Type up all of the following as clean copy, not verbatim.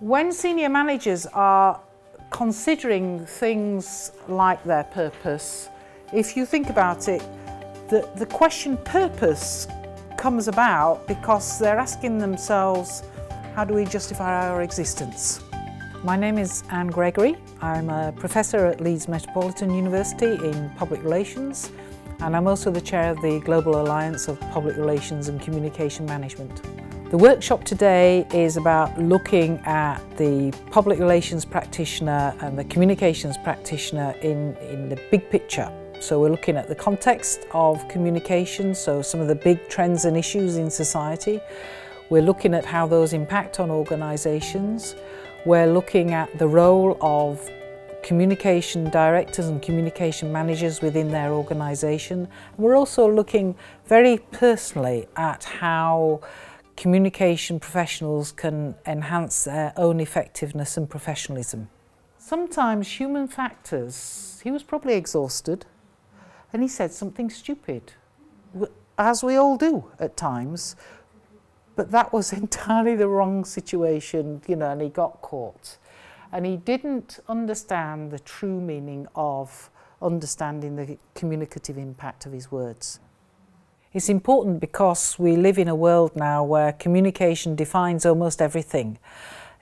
When senior managers are considering things like their purpose, if you think about it, the question purpose comes about because they're asking themselves, how do we justify our existence? My name is Gregory. I'm a professor at Leeds Metropolitan University in public relations, and I'm also the chair of the Global Alliance of Public Relations and Communication Management. The workshop today is about looking at the public relations practitioner and the communications practitioner in the big picture. So we're looking at the context of communication, so some of the big trends and issues in society. We're looking at how those impact on organisations. We're looking at the role of communication directors and communication managers within their organisation. We're also looking very personally at how communication professionals can enhance their own effectiveness and professionalism. Sometimes human factors, he was probably exhausted and he said something stupid, as we all do at times, but that was entirely the wrong situation, and he got caught. And he didn't understand the true meaning of understanding the communicative impact of his words. It's important because we live in a world now where communication defines almost everything.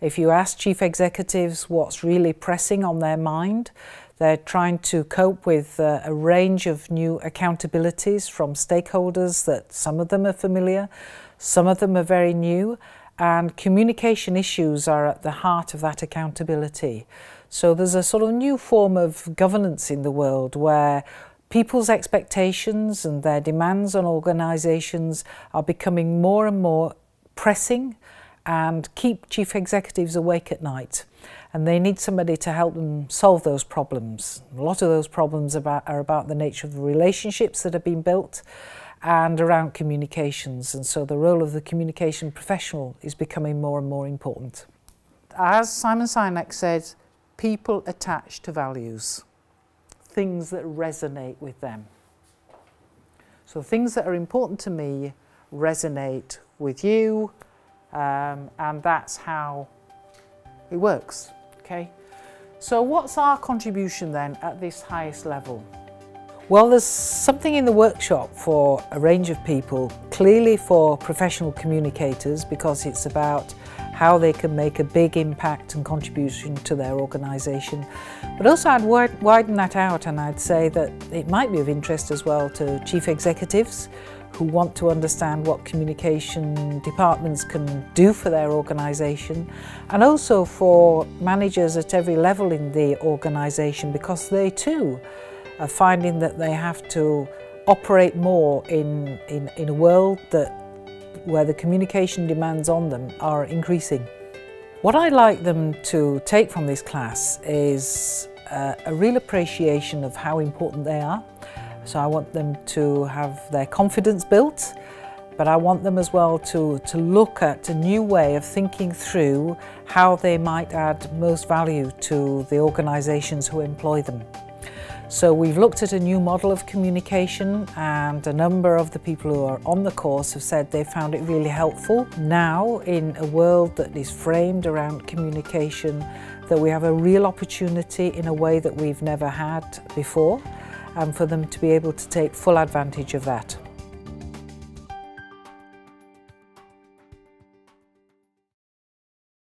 If you ask chief executives what's really pressing on their mind, they're trying to cope with a range of new accountabilities from stakeholders that some of them are familiar, some of them are very new, and communication issues are at the heart of that accountability. So there's a sort of new form of governance in the world where people's expectations and their demands on organisations are becoming more and more pressing and keep chief executives awake at night. And they need somebody to help them solve those problems. A lot of those problems are about the nature of the relationships that have been built and around communications. And so the role of the communication professional is becoming more and more important. As Simon Sinek said, people attach to values, things that resonate with them. So things that are important to me resonate with you, and that's how it works. Okay? So what's our contribution then at this highest level? Well, there's something in the workshop for a range of people, clearly for professional communicators, because it's about how they can make a big impact and contribution to their organisation. But also I'd widen that out, and I'd say that it might be of interest as well to chief executives who want to understand what communication departments can do for their organisation, and also for managers at every level in the organisation, because they too are finding that they have to operate more in a world where the communication demands on them are increasing. What I'd like them to take from this class is a real appreciation of how important they are. So I want them to have their confidence built, but I want them as well to look at a new way of thinking through how they might add most value to the organisations who employ them. So we've looked at a new model of communication, and a number of the people who are on the course have said they found it really helpful. Now, in a world that is framed around communication, that we have a real opportunity in a way that we've never had before, and for them to be able to take full advantage of that.